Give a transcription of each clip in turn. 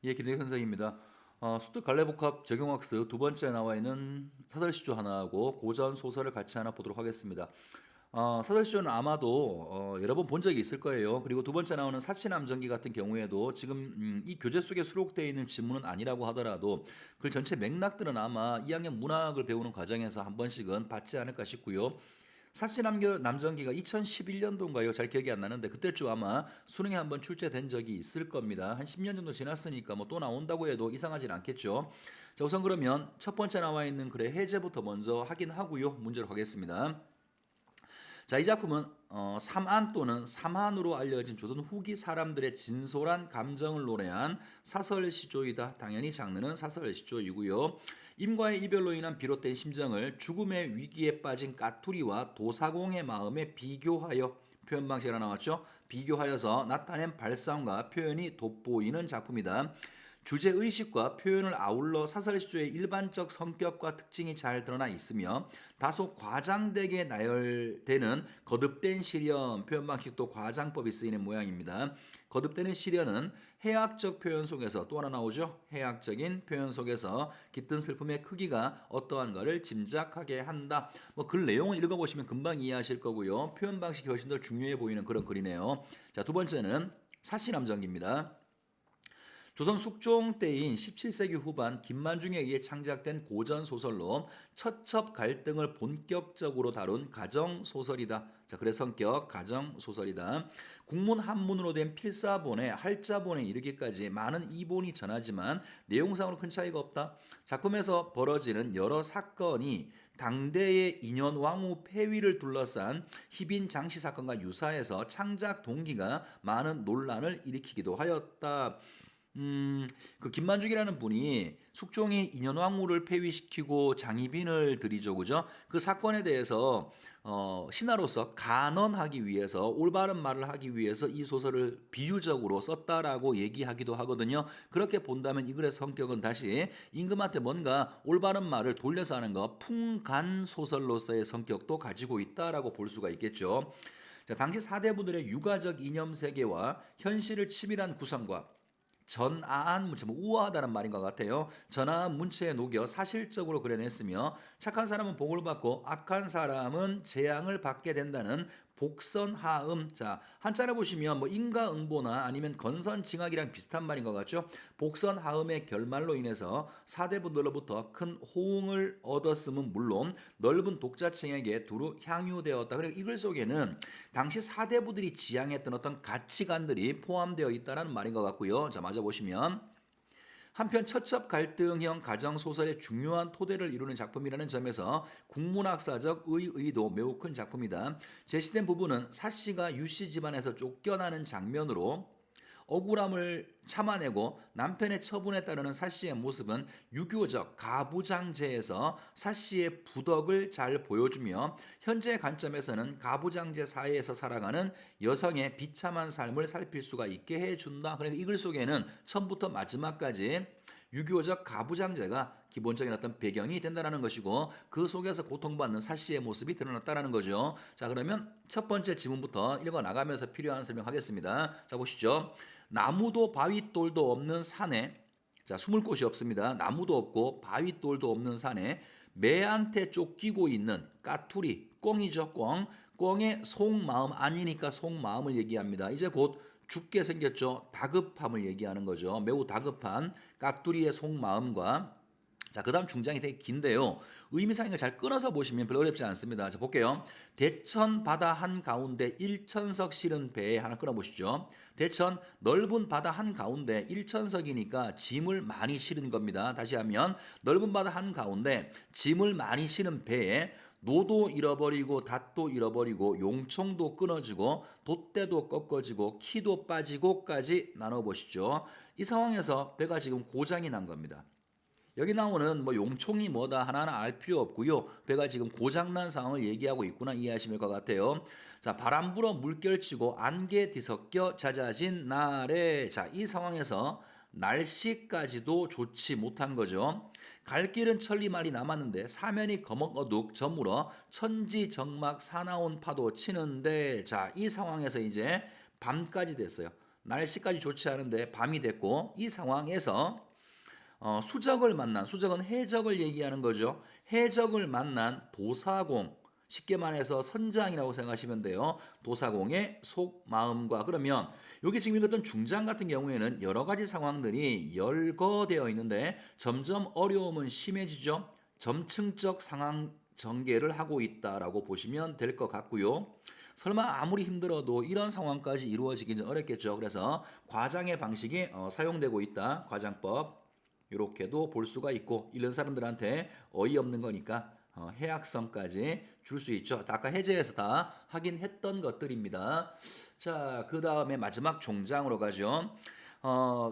예, 김대현 선생입니다. 수특 갈래복합 적용학습 두 번째 나와 있는 사설시조 하나하고 고전 소설을 같이 하나 보도록 하겠습니다. 사설시조는 아마도 여러 번 본 적이 있을 거예요. 그리고 두 번째 나오는 사치남전기 같은 경우에도 지금 이 교재 속에 수록되어 있는 지문은 아니라고 하더라도 그 전체 맥락들은 아마 2학년 문학을 배우는 과정에서 한 번씩은 봤지 않을까 싶고요. 사시남전기가 2011년도인가요? 잘 기억이 안 나는데 그때쯤 아마 수능에 한번 출제된 적이 있을 겁니다. 한 10년 정도 지났으니까 뭐 또 나온다고 해도 이상하진 않겠죠. 자, 우선 그러면 첫 번째 나와 있는 글의 해제부터 먼저 확인하고요. 문제로 가겠습니다. 자, 이 작품은 삼안 또는 삼한으로 알려진 조선 후기 사람들의 진솔한 감정을 노래한 사설시조이다. 당연히 장르는 사설시조이고요. 임과의 이별로 인한 비롯된 심정을 죽음의 위기에 빠진 까투리와 도사공의 마음에 비교하여 표현 방식 하나 나왔죠. 비교하여서 나타낸 발상과 표현이 돋보이는 작품이다. 주제 의식과 표현을 아울러 사설시조의 일반적 성격과 특징이 잘 드러나 있으며 다소 과장되게 나열되는 거듭된 시련 표현 방식도 과장법이 쓰이는 모양입니다. 거듭되는 시련은 해학적 표현 속에서 또 하나 나오죠. 해학적인 표현 속에서 깃든 슬픔의 크기가 어떠한가를 짐작하게 한다. 뭐 글 내용을 읽어보시면 금방 이해하실 거고요. 표현 방식이 훨씬 더 중요해 보이는 그런 글이네요. 자, 두 번째는 사시남전기입니다. 조선 숙종 때인 17세기 후반 김만중에 의해 창작된 고전 소설로 처첩 갈등을 본격적으로 다룬 가정 소설이다. 자, 그래 성격 가정 소설이다. 국문 한문으로 된 필사본에 할자본에 이르기까지 많은 이본이 전하지만 내용상으로 큰 차이가 없다. 작품에서 벌어지는 여러 사건이 당대의 인현 왕후 폐위를 둘러싼 희빈 장씨 사건과 유사해서 창작 동기가 많은 논란을 일으키기도 하였다. 그 김만중이라는 분이 숙종이 인현왕후를 폐위시키고 장희빈을 들이죠, 그죠? 그 사건에 대해서 신하로서 간언하기 위해서 올바른 말을 하기 위해서 이 소설을 비유적으로 썼다라고 얘기하기도 하거든요. 그렇게 본다면 이 글의 성격은 다시 임금한테 뭔가 올바른 말을 돌려서 하는 거 풍간 소설로서의 성격도 가지고 있다라고 볼 수가 있겠죠. 자, 당시 사대부들의 유가적 이념 세계와 현실을 치밀한 구성과 전아한 문체, 뭐 우아하다는 말인 것 같아요. 전아한 문체에 녹여 사실적으로 그려냈으며 착한 사람은 복을 받고 악한 사람은 재앙을 받게 된다는 복선하음. 자, 한자를 보시면 뭐 인가응보나 아니면 건선징악이랑 비슷한 말인 것 같죠. 복선하음의 결말로 인해서 사대부들로부터 큰 호응을 얻었음은 물론 넓은 독자층에게 두루 향유되었다. 그리고 이 글 속에는 당시 사대부들이 지향했던 어떤 가치관들이 포함되어 있다는 말인 것 같고요. 자, 마저 보시면 한편 처첩 갈등형 가정 소설의 중요한 토대를 이루는 작품이라는 점에서 국문학사적 의의도 매우 큰 작품이다. 제시된 부분은 사씨가 유씨 집안에서 쫓겨나는 장면으로 억울함을 참아내고 남편의 처분에 따르는 사씨의 모습은 유교적 가부장제에서 사씨의 부덕을 잘 보여주며 현재 관점에서는 가부장제 사회에서 살아가는 여성의 비참한 삶을 살필 수가 있게 해준다. 그러니까 이 글 속에는 처음부터 마지막까지 유교적 가부장제가 기본적인 어떤 배경이 된다는 것이고 그 속에서 고통받는 사씨의 모습이 드러났다는 거죠. 자, 그러면 첫 번째 지문부터 읽어 나가면서 필요한 설명하겠습니다. 자, 보시죠. 나무도 바윗돌도 없는 산에, 자, 숨을 곳이 없습니다. 나무도 없고 바윗돌도 없는 산에 매한테 쫓기고 있는 까투리, 꿩이죠, 꿩. 꿩의 속마음 아니니까 속마음을 얘기합니다. 이제 곧 죽게 생겼죠. 다급함을 얘기하는 거죠. 매우 다급한 깍두리의 속마음과 자, 그 다음 중장이 되게 긴데요. 의미상을 잘 끊어서 보시면 별로 어렵지 않습니다. 자, 볼게요. 대천 바다 한가운데 일천석 실은 배에 하나 끊어보시죠. 대천 넓은 바다 한가운데 일천석이니까 짐을 많이 실은 겁니다. 다시 하면 넓은 바다 한가운데 짐을 많이 실은 배에 노도 잃어버리고 닷도 잃어버리고 용총도 끊어지고 돛대도 꺾어지고 키도 빠지고까지 나눠보시죠. 이 상황에서 배가 지금 고장이 난 겁니다. 여기 나오는 뭐 용총이 뭐다 하나는 알 필요 없고요. 배가 지금 고장난 상황을 얘기하고 있구나 이해하시면 것 같아요. 자, 바람 불어 물결치고 안개 뒤섞여 잦아진 날에 자, 이 상황에서 날씨까지도 좋지 못한 거죠. 갈 길은 천리말이 남았는데 사면이 거먹어둑 저물어 천지정막 사나운 파도 치는데 자, 이 상황에서 이제 밤까지 됐어요. 날씨까지 좋지 않은데 밤이 됐고 이 상황에서 수적을 만난 수적은 해적을 얘기하는 거죠. 해적을 만난 도사공 쉽게 말해서 선장이라고 생각하시면 돼요. 도사공의 속마음과 그러면 여기 지금 읽었던 중장 같은 경우에는 여러 가지 상황들이 열거되어 있는데 점점 어려움은 심해지죠. 점층적 상황 전개를 하고 있다라고 보시면 될 것 같고요. 설마 아무리 힘들어도 이런 상황까지 이루어지기는 어렵겠죠. 그래서 과장의 방식이 사용되고 있다. 과장법. 이렇게도 볼 수가 있고 이런 사람들한테 어이없는 거니까 해악성까지 줄 수 있죠. 아까 해제에서 다 확인했던 것들입니다. 자, 그 다음에 마지막 종장으로 가죠.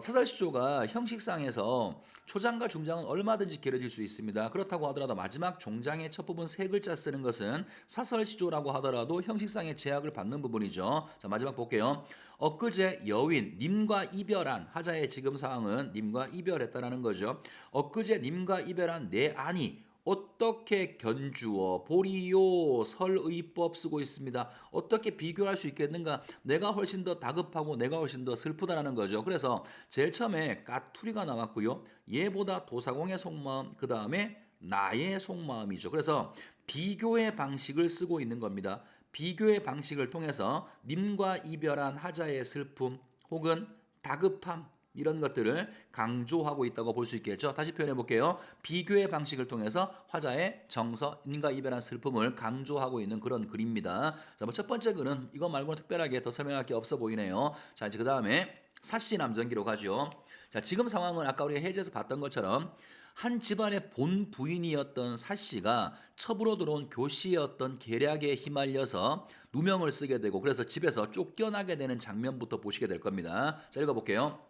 사설시조가 형식상에서 초장과 중장은 얼마든지 길어질 수 있습니다. 그렇다고 하더라도 마지막 종장의 첫 부분 세 글자 쓰는 것은 사설시조라고 하더라도 형식상의 제약을 받는 부분이죠. 자, 마지막 볼게요. 엊그제 여윈 님과 이별한 하자의 지금 상황은 님과 이별했다라는 거죠. 엊그제 님과 이별한 내 아니 어떻게 견주어 보리요 설의법 쓰고 있습니다. 어떻게 비교할 수 있겠는가? 내가 훨씬 더 다급하고 내가 훨씬 더 슬프다라는 거죠. 그래서 제일 처음에 까투리가 나왔고요. 얘보다 도사공의 속마음 그 다음에 나의 속마음이죠. 그래서 비교의 방식을 쓰고 있는 겁니다. 비교의 방식을 통해서 님과 이별한 하자의 슬픔 혹은 다급함 이런 것들을 강조하고 있다고 볼 수 있겠죠. 다시 표현해 볼게요. 비교의 방식을 통해서 화자의 정서, 님과 이별한 슬픔을 강조하고 있는 그런 글입니다. 자, 뭐 첫 번째 글은 이거 말고는 특별하게 더 설명할 게 없어 보이네요. 자, 이제 그 다음에 사씨 남전기로 가죠. 자, 지금 상황은 아까 우리 해제에서 봤던 것처럼 한 집안의 본 부인이었던 사씨가 첩으로 들어온 교씨의 어떤 계략에 휘말려서 누명을 쓰게 되고 그래서 집에서 쫓겨나게 되는 장면부터 보시게 될 겁니다. 자, 읽어볼게요.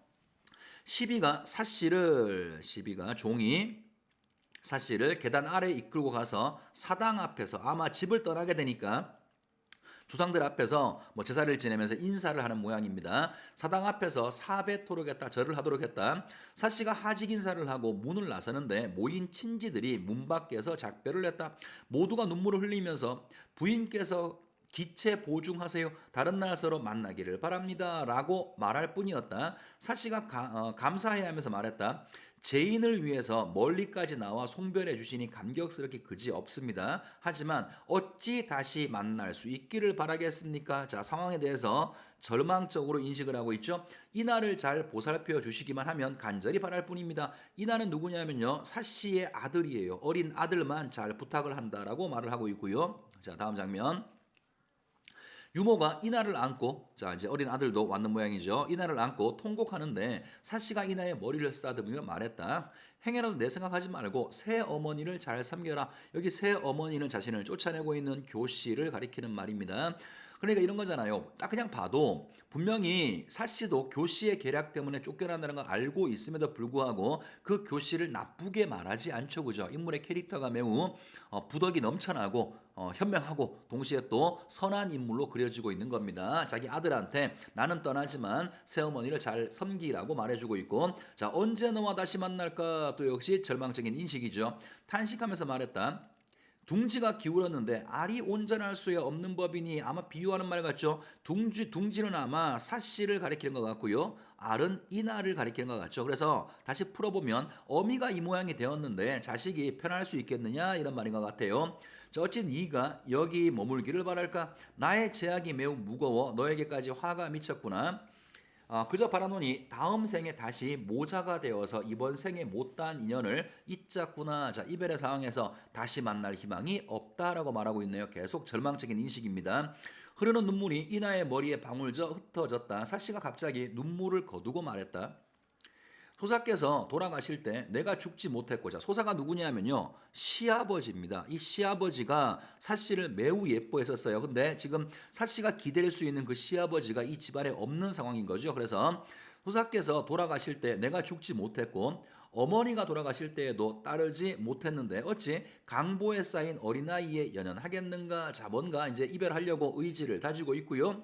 시비가 종이 사씨를 계단 아래 이끌고 가서 사당 앞에서 아마 집을 떠나게 되니까 조상들 앞에서 뭐 제사를 지내면서 인사를 하는 모양입니다. 사당 앞에서 사배토록 했다. 절을 하도록 했다. 사씨가 하직 인사를 하고 문을 나서는데 모인 친지들이 문 밖에서 작별을 했다. 모두가 눈물을 흘리면서 부인께서 기체 보증하세요. 다른 날 서로 만나기를 바랍니다. 라고 말할 뿐이었다. 사씨가 감사해하면서 말했다. 제인을 위해서 멀리까지 나와 송별해 주시니 감격스럽게 그지 없습니다. 하지만 어찌 다시 만날 수 있기를 바라겠습니까? 자, 상황에 대해서 절망적으로 인식을 하고 있죠. 이날을 잘 보살펴 주시기만 하면 간절히 바랄 뿐입니다. 이날은 누구냐면요. 사씨의 아들이에요. 어린 아들만 잘 부탁을 한다라고 말을 하고 있고요. 자, 다음 장면. 유모가 이날을 안고 자 이제 어린 아들도 왔는 모양이죠. 이날을 안고 통곡하는데 사씨가 이나의 머리를 쓰다듬으며 말했다. 행여라도 내 생각하지 말고 새 어머니를 잘 섬겨라. 여기 새 어머니는 자신을 쫓아내고 있는 교씨를 가리키는 말입니다. 그러니까 이런 거잖아요. 딱 그냥 봐도 분명히 사씨도 교씨의 계략 때문에 쫓겨난다는 걸 알고 있음에도 불구하고 그 교씨를 나쁘게 말하지 않죠. 그죠? 인물의 캐릭터가 매우 부덕이 넘쳐나고 현명하고 동시에 또 선한 인물로 그려지고 있는 겁니다. 자기 아들한테 나는 떠나지만 새어머니를 잘 섬기라고 말해주고 있고 자 언제 너와 다시 만날까 또 역시 절망적인 인식이죠. 탄식하면서 말했다. 둥지가 기울었는데 알이 온전할 수 없는 법이니 아마 비유하는 말 같죠. 둥지는 아마 사씨를 가리키는 것 같고요. 알은 이날을 가리키는 것 같죠. 그래서 다시 풀어보면 어미가 이 모양이 되었는데 자식이 편할 수 있겠느냐 이런 말인 것 같아요. 자, 어찌 네가 여기 머물기를 바랄까? 나의 제약이 매우 무거워 너에게까지 화가 미쳤구나. 그저 바라노니 다음 생에 다시 모자가 되어서 이번 생에 못다한 인연을 잊자꾸나. 자, 이별의 상황에서 다시 만날 희망이 없다라고 말하고 있네요. 계속 절망적인 인식입니다. 흐르는 눈물이 이나의 머리에 방울져 흩어졌다. 사씨가 갑자기 눈물을 거두고 말했다. 소사께서 돌아가실 때 내가 죽지 못했고, 자, 소사가 누구냐면요, 시아버지입니다. 이 시아버지가 사씨를 매우 예뻐했었어요. 근데 지금 사씨가 기댈 수 있는 그 시아버지가 이 집안에 없는 상황인 거죠. 그래서 소사께서 돌아가실 때 내가 죽지 못했고 어머니가 돌아가실 때에도 따르지 못했는데 어찌 강보에 쌓인 어린아이에 연연하겠는가. 자, 뭔가 이제 이별하려고 의지를 다지고 있고요.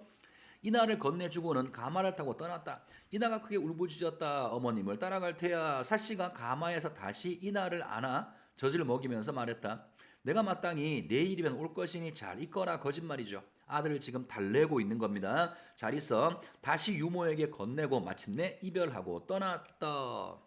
이나를 건네주고는 가마를 타고 떠났다. 이나가 크게 울부짖었다. 어머님을 따라갈 테야. 사씨가 가마에서 다시 이나를 안아 젖을 먹이면서 말했다. 내가 마땅히 내일이면 올 것이니 잘 있거라. 거짓말이죠. 아들을 지금 달래고 있는 겁니다. 잘 있어. 다시 유모에게 건네고 마침내 이별하고 떠났다.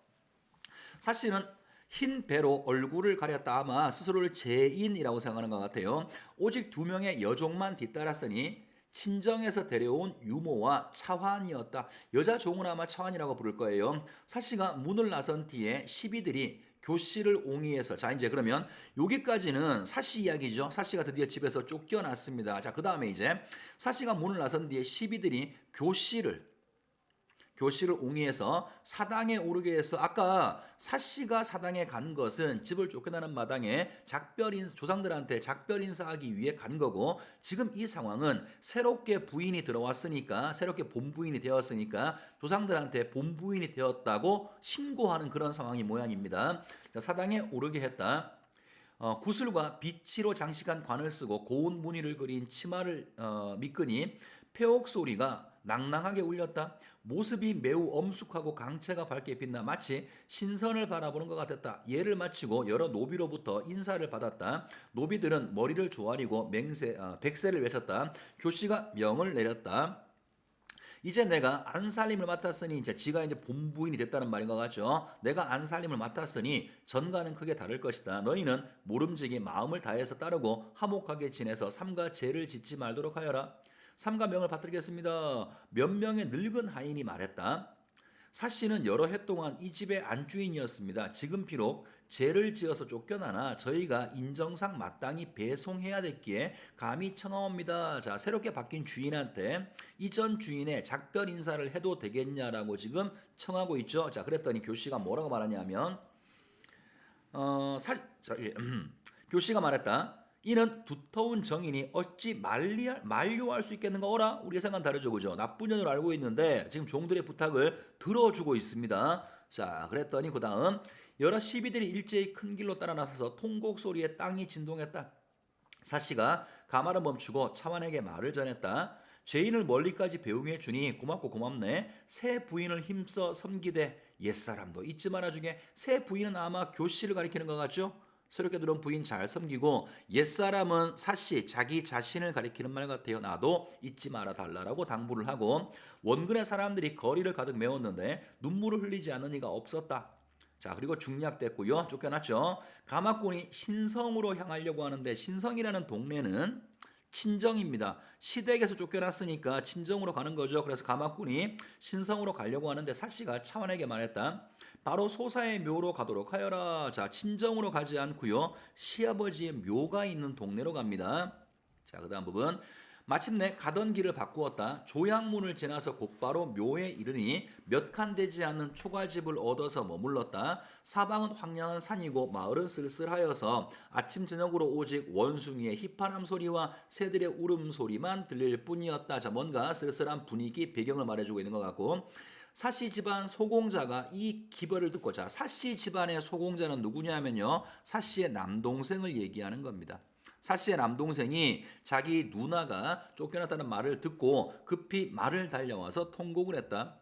사씨는 흰 배로 얼굴을 가렸다. 아마 스스로를 죄인이라고 생각하는 것 같아요. 오직 2명의 여종만 뒤따랐으니 친정에서 데려온 유모와 차환이었다. 여자 종은 아마 차환이라고 부를 거예요. 사씨가 문을 나선 뒤에 시비들이 교씨를 옹이해서, 자 이제 그러면 여기까지는 사씨 이야기죠. 사씨가 드디어 집에서 쫓겨났습니다. 자, 그 다음에 이제 사씨가 문을 나선 뒤에 시비들이 교씨를 옹이해서 사당에 오르게 해서, 아까 사씨가 사당에 간 것은 집을 쫓겨나는 마당에 조상들한테 작별 인사하기 위해 간 거고, 지금 이 상황은 새롭게 부인이 들어왔으니까, 새롭게 본부인이 되었으니까 조상들한테 본부인이 되었다고 신고하는 그런 상황이 모양입니다. 자, 사당에 오르게 했다. 구슬과 비치로 장식한 관을 쓰고 고운 무늬를 그린 치마를 미끄니 폐옥 소리가 낭낭하게 울렸다. 모습이 매우 엄숙하고 강체가 밝게 빛나 마치 신선을 바라보는 것 같았다. 예를 마치고 여러 노비로부터 인사를 받았다. 노비들은 머리를 조아리고 백세를 외쳤다. 교씨가 명을 내렸다. 이제 내가 안살림을 맡았으니, 이제 지가 이제 본부인이 됐다는 말인 것 같죠. 내가 안살림을 맡았으니 전과는 크게 다를 것이다. 너희는 모름지기 마음을 다해서 따르고 화목하게 지내서 삼가 죄를 짓지 말도록 하여라. 삼가 명을 받들겠습니다. 몇 명의 늙은 하인이 말했다. 사씨는 여러 해 동안 이 집의 안주인이었습니다. 지금 비록 죄를 지어서 쫓겨나나 저희가 인정상 마땅히 배송해야 됐기에 감히 청하옵니다. 자, 새롭게 바뀐 주인한테 이전 주인의 작별 인사를 해도 되겠냐라고 지금 청하고 있죠. 자, 그랬더니 교씨가 뭐라고 말하냐면 교씨가 말했다. 이는 두터운 정인이 어찌 만류할 수 있겠는가. 어라? 우리 예상과는 다르죠, 그죠? 나쁜 년으로 알고 있는데 지금 종들의 부탁을 들어주고 있습니다. 자, 그랬더니 그 다음 여러 시비들이 일제히 큰 길로 따라 나서서 통곡 소리에 땅이 진동했다. 사씨가 가마를 멈추고 차환에게 말을 전했다. 죄인을 멀리까지 배웅해 주니 고맙고 고맙네. 새 부인을 힘써 섬기되 옛사람도 잊지 말아주게. 새 부인은 아마 교씨를 가리키는 것 같죠? 새롭게 들어온 부인 잘 섬기고, 옛사람은 사씨 자기 자신을 가리키는 말 같아요. 나도 잊지 말아 달라라고 당부를 하고, 원근의 사람들이 거리를 가득 메웠는데 눈물을 흘리지 않는 이가 없었다. 자, 그리고 중략됐고요. 쫓겨났죠. 가마꾼이 신성으로 향하려고 하는데, 신성이라는 동네는 친정입니다. 시댁에서 쫓겨났으니까 친정으로 가는 거죠. 그래서 가마꾼이 신성으로 가려고 하는데 사씨가 차환에게 말했다. 바로 소사의 묘로 가도록 하여라. 자, 친정으로 가지 않고요. 시아버지의 묘가 있는 동네로 갑니다. 자, 그 다음 부분. 마침내 가던 길을 바꾸었다. 조양문을 지나서 곧바로 묘에 이르니 몇 칸 되지 않는 초가집을 얻어서 머물렀다. 사방은 황량한 산이고 마을은 쓸쓸하여서 아침 저녁으로 오직 원숭이의 휘파람 소리와 새들의 울음소리만 들릴 뿐이었다. 자, 뭔가 쓸쓸한 분위기, 배경을 말해주고 있는 것 같고, 사씨 집안 소공자가 이 기별을 듣고, 자, 사씨 집안의 소공자는 누구냐면요, 사씨의 남동생을 얘기하는 겁니다. 사씨의 남동생이 자기 누나가 쫓겨났다는 말을 듣고 급히 말을 달려와서 통곡을 했다.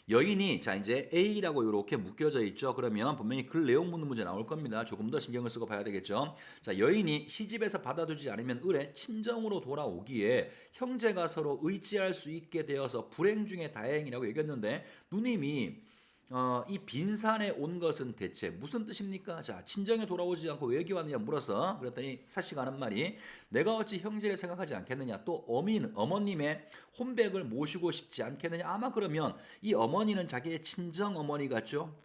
여인이, 자 이제 A라고 이렇게 묶여져 있죠. 그러면 분명히 글 내용 묻는 문제 나올 겁니다. 조금 더 신경을 쓰고 봐야 되겠죠. 자, 여인이 시집에서 받아두지 않으면 을에 친정으로 돌아오기에 형제가 서로 의지할 수 있게 되어서 불행 중에 다행이라고 얘기했는데, 누님이 이 빈산에 온 것은 대체 무슨 뜻입니까? 자, 친정에 돌아오지 않고 왜 여기 왔느냐 물어서, 그랬더니 사씨가 하는 말이, 내가 어찌 형제를 생각하지 않겠느냐, 또 어머님의 혼백을 모시고 싶지 않겠느냐. 아마 그러면 이 어머니는 자기의 친정 어머니 같죠?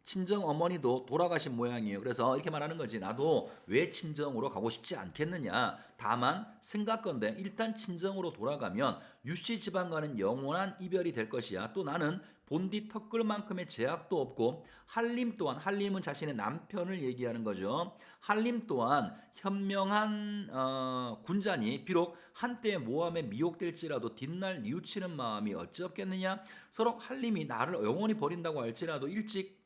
친정 어머니도 돌아가신 모양이에요. 그래서 이렇게 말하는 거지. 나도 왜 친정으로 가고 싶지 않겠느냐. 다만 생각건데 일단 친정으로 돌아가면 유씨 집안과는 영원한 이별이 될 것이야. 또 나는 본디 턱걸만큼의 제약도 없고, 한림 또한, 한림은 자신의 남편을 얘기하는 거죠. 한림 또한 현명한 군자니 비록 한때의 모함에 미혹될지라도 뒷날 뉘우치는 마음이 어찌 없겠느냐. 서로 한림이 나를 영원히 버린다고 할지라도 일찍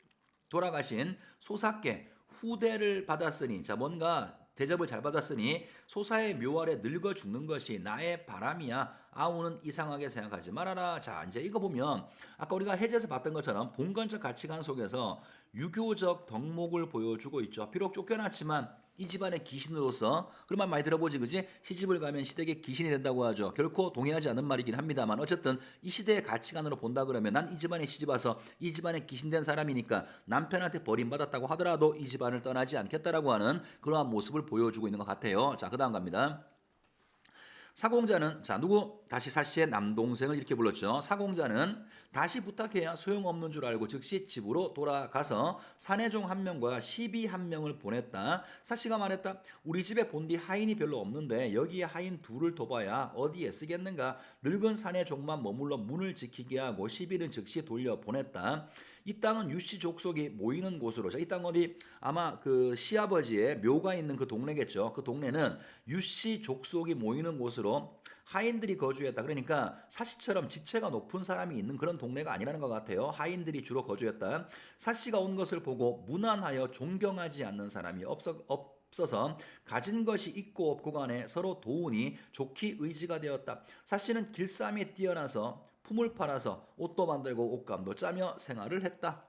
돌아가신 소사께 후대를 받았으니, 자, 뭔가 대접을 잘 받았으니 소사의 묘 아래 늙어 죽는 것이 나의 바람이야. 아우는 이상하게 생각하지 말아라. 자, 이제 이거 보면 아까 우리가 해제에서 봤던 것처럼 봉건적 가치관 속에서 유교적 덕목을 보여주고 있죠. 비록 쫓겨났지만 이 집안의 귀신으로서 그런 말 많이 들어보지 그지? 시집을 가면 시댁의 귀신이 된다고 하죠. 결코 동의하지 않는 말이긴 합니다만 어쨌든 이 시대의 가치관으로 본다 그러면 난 이 집안에 시집 와서 이 집안에 귀신된 사람이니까 남편한테 버림받았다고 하더라도 이 집안을 떠나지 않겠다라고 하는 그러한 모습을 보여주고 있는 것 같아요. 자, 그다음 갑니다. 사공자는 자 누구 다시 사씨의 남동생을 이렇게 불렀죠. 사공자는 다시 부탁해야 소용없는 줄 알고 즉시 집으로 돌아가서 사내종 한 명과 시비 한 명을 보냈다. 사씨가 말했다. 우리 집에 본디 하인이 별로 없는데 여기에 하인 둘을 둬봐야 어디에 쓰겠는가. 늙은 사내종만 머물러 문을 지키게 하고 시비는 즉시 돌려 보냈다. 이 땅은 유씨 족속이 모이는 곳으로. 자, 이 땅 어디 아마 그 시아버지의 묘가 있는 그 동네겠죠. 그 동네는 유씨 족속이 모이는 곳으로 하인들이 거주했다. 그러니까 사씨처럼 지체가 높은 사람이 있는 그런 동네가 아니라는 것 같아요. 하인들이 주로 거주했다. 사씨가 온 것을 보고 무난하여 존경하지 않는 사람이 없어서 가진 것이 있고 없고 간에 서로 도우니 좋기 의지가 되었다. 사씨는 길쌈에 뛰어나서 품을 팔아서 옷도 만들고 옷감도 짜며 생활을 했다.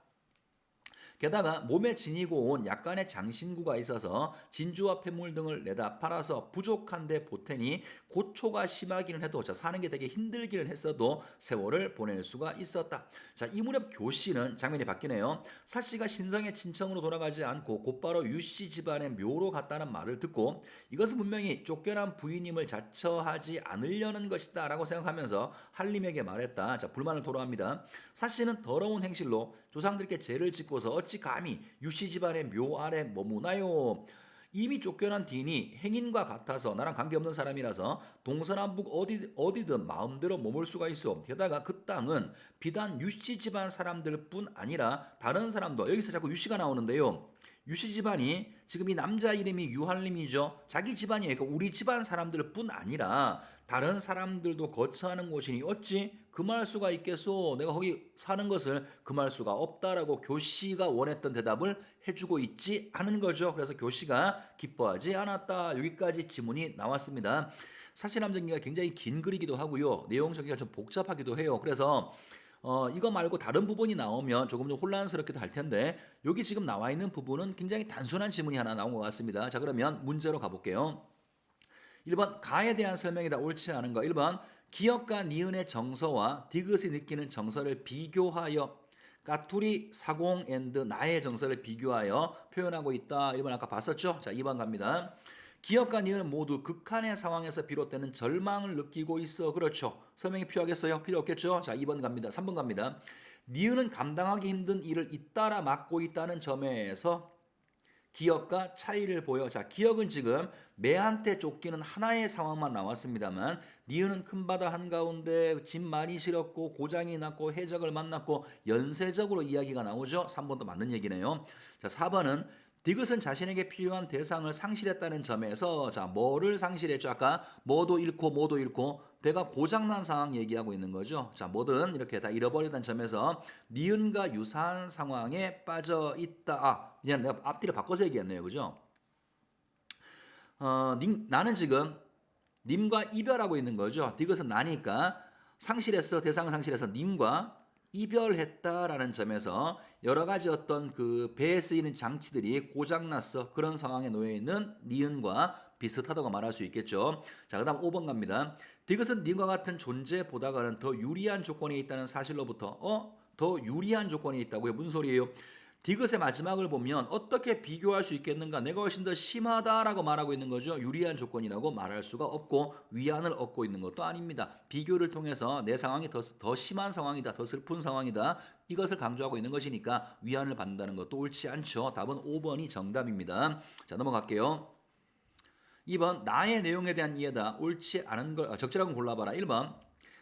게다가 몸에 지니고 온 약간의 장신구가 있어서 진주와 폐물 등을 내다 팔아서 부족한데 보태니 고초가 심하기는 해도 자 사는 게 되게 힘들기는 했어도 세월을 보낼 수가 있었다. 자, 이 무렵 교씨는 장면이 바뀌네요. 사씨가 신성의 친정으로 돌아가지 않고 곧바로 유씨 집안의 묘로 갔다는 말을 듣고 이것은 분명히 쫓겨난 부인임을 자처하지 않으려는 것이다 라고 생각하면서 한림에게 말했다. 자, 불만을 토로합니다. 사씨는 더러운 행실로 조상들께 죄를 짓고서 어찌 감히 유씨 집안의 묘 아래 머무나요. 이미 쫓겨난 디인이 행인과 같아서 나랑 관계없는 사람이라서 동서남북 어디든 마음대로 머물 수가 있어. 게다가 그 땅은 비단 유씨 집안 사람들뿐 아니라 다른 사람도 여기서 자꾸 유씨가 나오는데요. 유씨 집안이 지금 이 남자 이름이 유한림이죠. 자기 집안이에요. 그러니까 우리 집안 사람들뿐 아니라 다른 사람들도 거처하는 곳이니 어찌 금할 수가 있겠소? 내가 거기 사는 것을 금할 수가 없다라고 교씨가 원했던 대답을 해주고 있지 않은 거죠. 그래서 교씨가 기뻐하지 않았다. 여기까지 지문이 나왔습니다. 사실함정리가 굉장히 긴 글이기도 하고요. 내용 전개가 좀 복잡하기도 해요. 그래서 이거 말고 다른 부분이 나오면 조금 좀 혼란스럽기도 할 텐데 여기 지금 나와 있는 부분은 굉장히 단순한 지문이 하나 나온 것 같습니다. 자, 그러면 문제로 가볼게요. 1번 가에 대한 설명이다. 옳지 않은 거. 1번 기역과 니은의 정서와 디귿이 느끼는 정서를 비교하여 까투리, 사공, 앤드 나의 정서를 비교하여 표현하고 있다. 1번 아까 봤었죠? 자, 2번 갑니다. 기역과 니은은 모두 극한의 상황에서 비롯되는 절망을 느끼고 있어. 그렇죠. 설명이 필요하겠어요? 필요 없겠죠? 자, 2번 갑니다. 3번 갑니다. 니은은 감당하기 힘든 일을 잇따라 맡고 있다는 점에서 기역과 차이를 보여. 자, 기역은 지금 매한테 쫓기는 하나의 상황만 나왔습니다만 니은은 큰 바다 한가운데 짐 많이 실었고 고장이 났고 해적을 만났고 연쇄적으로 이야기가 나오죠. 3번도 맞는 얘기네요. 자, 4번은 디귿은 자신에게 필요한 대상을 상실했다는 점에서 자 뭐를 상실했죠? 아까 뭐도 잃고 배가 고장난 상황 얘기하고 있는 거죠. 자 뭐든 이렇게 다 잃어버렸다는 점에서 니은과 유사한 상황에 빠져 있다. 그냥 내가 앞뒤를 바꿔서 얘기했네요. 그죠? 나는 지금 님과 이별하고 있는 거죠. 디귿은 나니까 상실했어. 대상을 상실해서 님과 이별했다라는 점에서 여러 가지 어떤 그 배에 쓰이는 장치들이 고장났어. 그런 상황에 놓여 있는 니은과 비슷하다고 말할 수 있겠죠. 자, 그다음 5번 갑니다. 디귿은 님과 같은 존재보다가는 더 유리한 조건에 있다는 사실로부터 더 유리한 조건이 있다고요. 무슨 소리예요? 디귿의 마지막을 보면 어떻게 비교할 수 있겠는가? 내가 훨씬 더 심하다라고 말하고 있는 거죠. 유리한 조건이라고 말할 수가 없고 위안을 얻고 있는 것도 아닙니다. 비교를 통해서 내 상황이 더 심한 상황이다. 더 슬픈 상황이다. 이것을 강조하고 있는 것이니까 위안을 받는다는 것도 옳지 않죠. 답은 5번이 정답입니다. 자, 넘어갈게요. 2번 나의 내용에 대한 이해다. 옳지 않은 걸 적절한 걸 골라봐라. 1번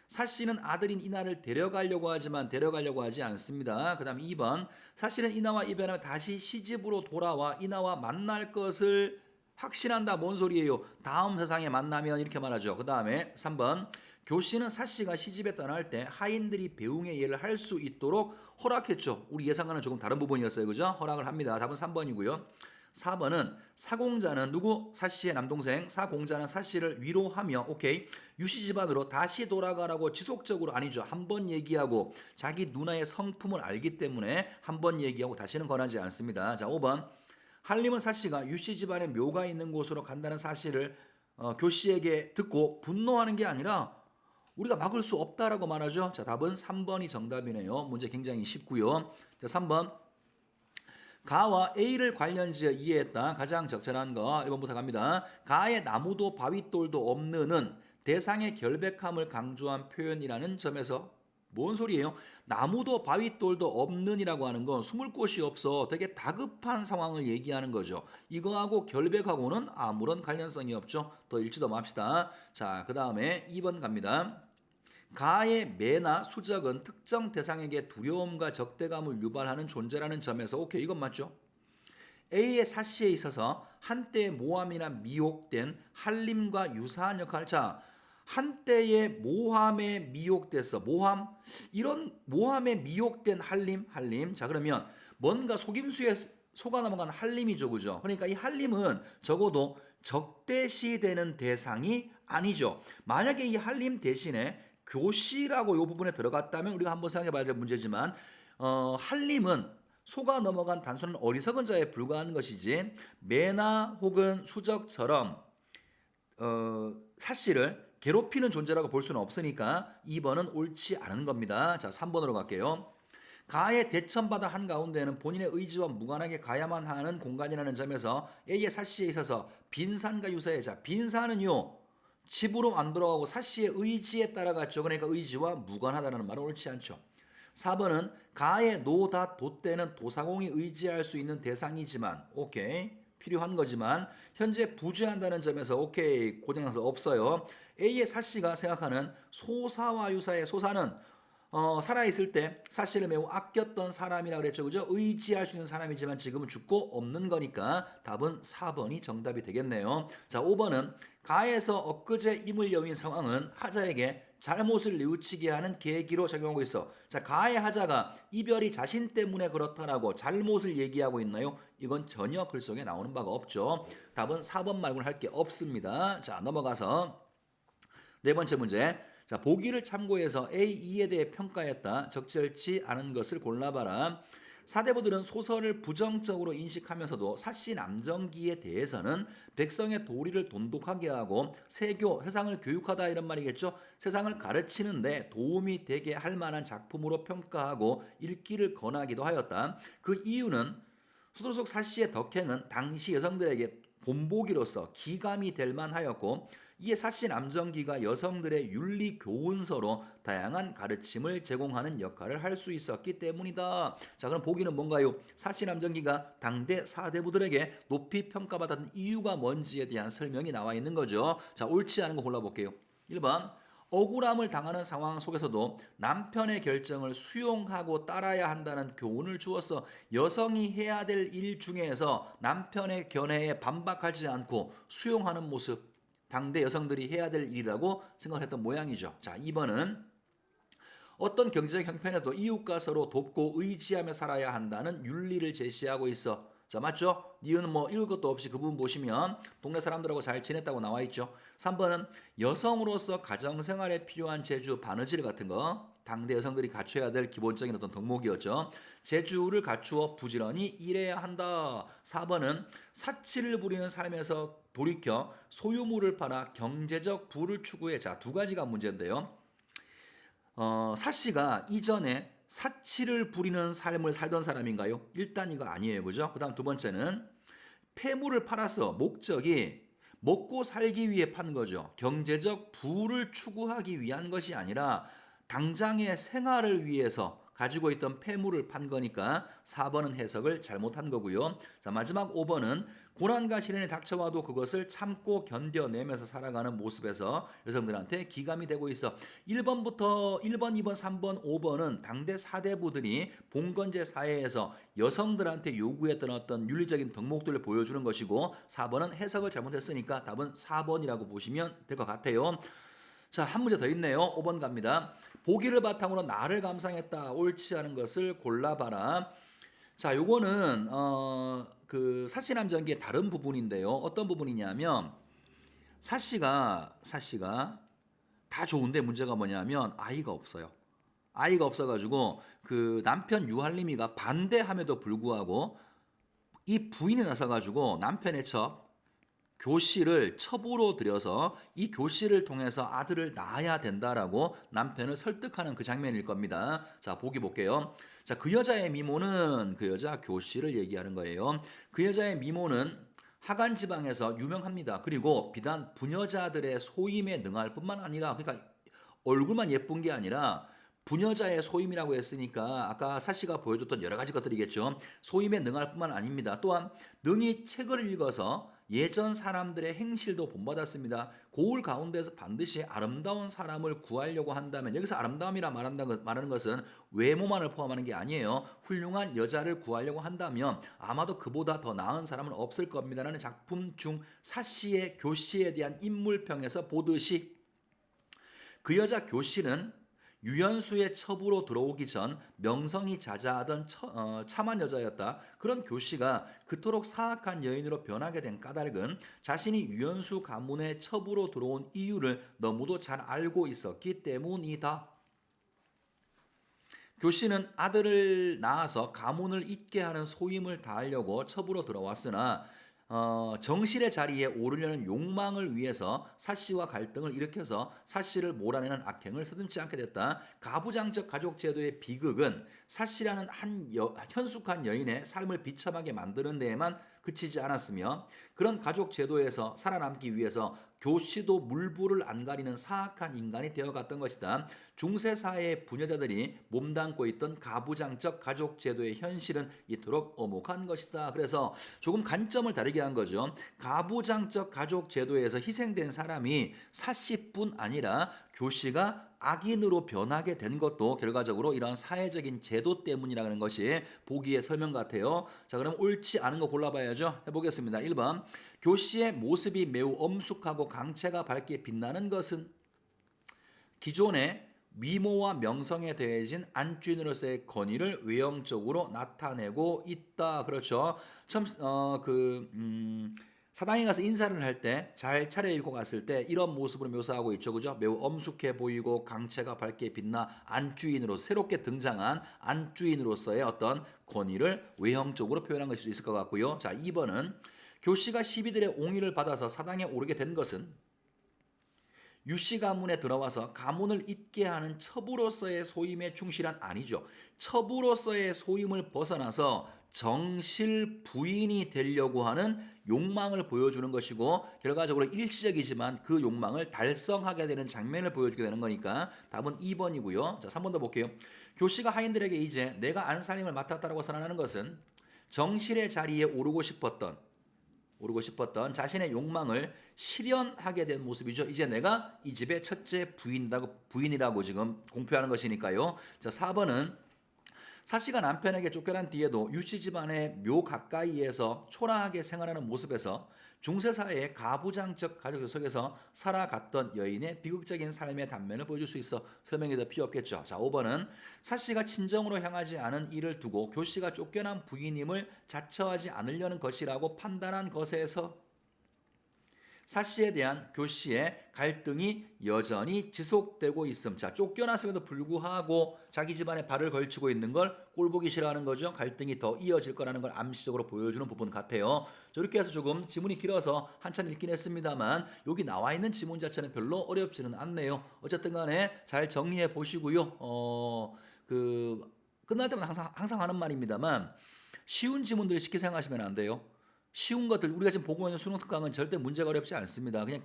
사씨는 아들인 이나를 데려가려고 하지만 데려가려고 하지 않습니다. 그 다음 2번 사씨는 이나와 이별하면 다시 시집으로 돌아와 이나와 만날 것을 확신한다. 뭔 소리예요? 다음 세상에 만나면 이렇게 말하죠. 그 다음에 3번 교씨는 사씨가 시집에 떠날 때 하인들이 배웅의 예를 할 수 있도록 허락했죠. 우리 예상과는 조금 다른 부분이었어요. 그죠? 허락을 합니다. 답은 3번이고요. 4번은 사공자는 누구? 사씨의 남동생. 사공자는 사씨를 위로하며 오케이 유씨 집안으로 다시 돌아가라고 지속적으로 아니죠. 한 번 얘기하고 자기 누나의 성품을 알기 때문에 한 번 얘기하고 다시는 권하지 않습니다. 자, 5번 한림은 사씨가 유씨 집안에 묘가 있는 곳으로 간다는 사실을 교씨에게 듣고 분노하는 게 아니라 우리가 막을 수 없다라고 말하죠. 자, 답은 3번이 정답이네요. 문제 굉장히 쉽고요. 자, 3번. 가와 A를 관련지어 이해했다. 가장 적절한 거 1번부터 갑니다. 가에 나무도 바윗돌도 없는은 대상의 결백함을 강조한 표현이라는 점에서 뭔 소리예요? 나무도 바윗돌도 없는이라고 하는 건 숨을 곳이 없어 되게 다급한 상황을 얘기하는 거죠. 이거하고 결백하고는 아무런 관련성이 없죠. 더 읽지도 맙시다. 자, 그 다음에 2번 갑니다. 가의 매나 수적은 특정 대상에게 두려움과 적대감을 유발하는 존재라는 점에서 오케이 이건 맞죠? A의 사씨에 있어서 한때 모함이나 미혹된 한림과 유사한 역할. 자, 한때의 모함에 미혹돼서 모함 이런 모함에 미혹된 한림. 자, 그러면 뭔가 속임수에 속아 넘어간 한림이죠, 그죠? 그러니까 이 한림은 적어도 적대시되는 대상이 아니죠. 만약에 이 한림 대신에 교시라고 이 부분에 들어갔다면 우리가 한번 생각해봐야 될 문제지만 한림은 속아 넘어간 단순한 어리석은 자에 불과한 것이지 매나 혹은 수적처럼 사씨를 괴롭히는 존재라고 볼 수는 없으니까 2번은 옳지 않은 겁니다. 자, 3번으로 갈게요. 가에 대천받아 한가운데는 본인의 의지와 무관하게 가야만 하는 공간이라는 점에서 A의 사씨에 있어서 빈산과 유사해. 자, 빈산은요 집으로 안 돌아가고 사씨의 의지에 따라갔죠. 그러니까 의지와 무관하다는 말은 옳지 않죠. 4번은 가의 노다 돛대는 도사공이 의지할 수 있는 대상이지만 오케이 필요한 거지만 현재 부재한다는 점에서 오케이 고정해서 없어요. A의 사씨가 생각하는 소사와 유사의 소사는 살아있을 때 사씨를 매우 아꼈던 사람이라고 그랬죠. 그죠? 의지할 수 있는 사람이지만 지금은 죽고 없는 거니까 답은 4번이 정답이 되겠네요. 자, 5번은 가에서 엊그제 임을 여윈 상황은 하자에게 잘못을 뉘우치게 하는 계기로 작용하고 있어. 자, 가의 하자가 이별이 자신 때문에 그렇다라고 잘못을 얘기하고 있나요? 이건 전혀 글 속에 나오는 바가 없죠. 답은 4번 말고는 할 게 없습니다. 자, 넘어가서 네 번째 문제. 자, 보기를 참고해서 A, 2에 대해 평가했다. 적절치 않은 것을 골라봐라. 사대부들은 소설을 부정적으로 인식하면서도 사씨 남정기에 대해서는 백성의 도리를 돈독하게 하고 세교, 세상을 교육하다 이런 말이겠죠. 세상을 가르치는데 도움이 되게 할 만한 작품으로 평가하고 읽기를 권하기도 하였다. 그 이유는 소설 속 사씨의 덕행은 당시 여성들에게 본보기로서 기감이 될 만하였고 이에 사씨 남정기가 여성들의 윤리 교훈서로 다양한 가르침을 제공하는 역할을 할 수 있었기 때문이다. 자, 그럼 보기는 뭔가요? 사씨 남정기가 당대 사대부들에게 높이 평가받았던 이유가 뭔지에 대한 설명이 나와 있는 거죠. 자, 옳지 않은 거 골라볼게요. 1번 억울함을 당하는 상황 속에서도 남편의 결정을 수용하고 따라야 한다는 교훈을 주어서 여성이 해야 될 일 중에서 남편의 견해에 반박하지 않고 수용하는 모습 당대 여성들이 해야 될 일이라고 생각했던 모양이죠. 자, 2번은 어떤 경제적 형편에도 이웃과 서로 돕고 의지하며 살아야 한다는 윤리를 제시하고 있어. 자, 맞죠? 이유는 뭐 읽을 것도 없이 그 부분 보시면 동네 사람들하고 잘 지냈다고 나와 있죠. 3번은 여성으로서 가정생활에 필요한 재주, 바느질 같은 거 당대 여성들이 갖춰야 될 기본적인 어떤 덕목이었죠. 재주를 갖추어 부지런히 일해야 한다. 4번은 사치를 부리는 삶에서 돌이켜 소유물을 팔아 경제적 부를 추구해. 자, 두 가지가 문제인데요. 사씨가 이전에 사치를 부리는 삶을 살던 사람인가요? 일단 이거 아니에요. 그죠? 그 다음 두 번째는 폐물을 팔아서 목적이 먹고 살기 위해 판 거죠. 경제적 부를 추구하기 위한 것이 아니라 당장의 생활을 위해서 가지고 있던 폐물을 판 거니까 4번은 해석을 잘못한 거고요. 자, 마지막 5번은 고난과 시련이 닥쳐와도 그것을 참고 견뎌내면서 살아가는 모습에서 여성들한테 기감이 되고 있어. 1번부터 1번, 2번, 3번, 5번은 당대 사대부들이 봉건제 사회에서 여성들한테 요구했던 어떤 윤리적인 덕목들을 보여주는 것이고 4번은 해석을 잘못했으니까 답은 4번이라고 보시면 될 것 같아요. 자, 한 문제 더 있네요. 5번 갑니다. 보기를 바탕으로 나를 감상했다. 옳지 않은 것을 골라봐라. 자, 요거는 그 사씨남정기의 다른 부분인데요. 어떤 부분이냐면 사씨가 다 좋은데 문제가 뭐냐면 아이가 없어요. 아이가 없어가지고 그 남편 유할림이가 반대함에도 불구하고 이 부인이 나서 가지고 남편의 교씨를 첩으로 들여서 이 교씨를 통해서 아들을 낳아야 된다라고 남편을 설득하는 그 장면일 겁니다. 자, 보기 볼게요. 자, 그 여자의 미모는 그 여자 교씨를 얘기하는 거예요. 그 여자의 미모는 하간 지방에서 유명합니다. 그리고 비단 부녀자들의 소임에 능할 뿐만 아니라 그러니까 얼굴만 예쁜 게 아니라 부녀자의 소임이라고 했으니까 아까 사씨가 보여줬던 여러 가지 것들이겠죠. 소임에 능할 뿐만 아닙니다. 또한 능히 책을 읽어서 예전 사람들의 행실도 본받았습니다. 고울 가운데서 반드시 아름다운 사람을 구하려고 한다면 여기서 아름다움이라 말하는 것은 외모만을 포함하는 게 아니에요. 훌륭한 여자를 구하려고 한다면 아마도 그보다 더 나은 사람은 없을 겁니다라는 작품 중 사씨의 교씨에 대한 인물평에서 보듯이 그 여자 교씨는 유연수의 첩으로 들어오기 전 명성이 자자하던 참한 여자였다. 그런 교씨가 그토록 사악한 여인으로 변하게 된 까닭은 자신이 유연수 가문의 첩으로 들어온 이유를 너무도 잘 알고 있었기 때문이다. 교씨는 아들을 낳아서 가문을 잇게 하는 소임을 다하려고 첩으로 들어왔으나 정실의 자리에 오르려는 욕망을 위해서 사씨와 갈등을 일으켜서 사씨를 몰아내는 악행을 서슴지 않게 됐다. 가부장적 가족 제도의 비극은 사씨라는 현숙한 여인의 삶을 비참하게 만드는 데에만 그치지 않았으며 그런 가족 제도에서 살아남기 위해서 교씨도 물불을 안 가리는 사악한 인간이 되어갔던 것이다. 중세 사회의 부녀자들이 몸담고 있던 가부장적 가족 제도의 현실은 이토록 엄혹한 것이다. 그래서 조금 관점을 다르게 한 거죠. 가부장적 가족 제도에서 희생된 사람이 사씨뿐 아니라 교씨가 악인으로 변하게 된 것도 결과적으로 이런 사회적인 제도 때문이라는 것이 보기의 설명 같아요. 자, 그럼 옳지 않은 거 골라봐야죠. 해보겠습니다. 1번. 교씨의 모습이 매우 엄숙하고 강체가 밝게 빛나는 것은 기존의 미모와 명성에 대해진 안주인으로서의 권위를 외형적으로 나타내고 있다. 그렇죠. 참, 사당에 가서 인사를 할 때 잘 차려입고 갔을 때 이런 모습으로 묘사하고 있죠. 그죠? 매우 엄숙해 보이고 강체가 밝게 빛나 안주인으로 새롭게 등장한 안주인으로서의 어떤 권위를 외형적으로 표현한 것일 수 있을 것 같고요. 자, 2번은 교씨가 시비들의 옹의를 받아서 사당에 오르게 된 것은 유씨 가문에 들어와서 가문을 잇게 하는 첩으로서의 소임에 충실한 아니죠. 첩으로서의 소임을 벗어나서 정실 부인이 되려고 하는 욕망을 보여주는 것이고 결과적으로 일시적이지만 그 욕망을 달성하게 되는 장면을 보여주게 되는 거니까 답은 2번이고요. 자, 3번 더 볼게요. 교씨가 하인들에게 이제 내가 안살림을 맡았다라고 선언하는 것은 정실의 자리에 오르고 싶었던 자신의 욕망을 실현하게 된 모습이죠. 이제 내가 이 집의 첫째 부인이라고 지금 공표하는 것이니까요. 자, 4번은 사씨가 남편에게 쫓겨난 뒤에도 유씨 집안의 묘 가까이에서 초라하게 생활하는 모습에서 중세사회의 가부장적 가족 속에서 살아갔던 여인의 비극적인 삶의 단면을 보여줄 수 있어 설명이 더 필요 없겠죠. 자, 5번은 사씨가 친정으로 향하지 않은 일을 두고 교씨가 쫓겨난 부인임을 자처하지 않으려는 것이라고 판단한 것에서 사씨에 대한 교씨의 갈등이 여전히 지속되고 있음. 자, 쫓겨났음에도 불구하고 자기 집안에 발을 걸치고 있는 걸 꼴보기 싫어하는 거죠. 갈등이 더 이어질 거라는 걸 암시적으로 보여주는 부분 같아요. 저렇게 해서 조금 지문이 길어서 한참 읽긴 했습니다만 여기 나와 있는 지문 자체는 별로 어렵지는 않네요. 어쨌든 간에 잘 정리해 보시고요. 끝날 때마다 항상 하는 말입니다만 쉬운 지문들을 쉽게 생각하시면 안 돼요. 쉬운 것들 우리가 지금 보고 있는 수능 특강은 절대 문제가 어렵지 않습니다. 그냥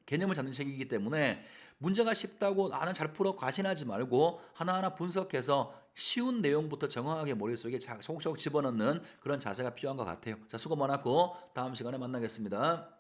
개념을 잡는 책이기 때문에 문제가 쉽다고 나는 잘 풀어 과신하지 말고 하나하나 분석해서 쉬운 내용부터 정확하게 머릿속에 조금씩 집어넣는 그런 자세가 필요한 것 같아요. 자, 수고 많았고 다음 시간에 만나겠습니다.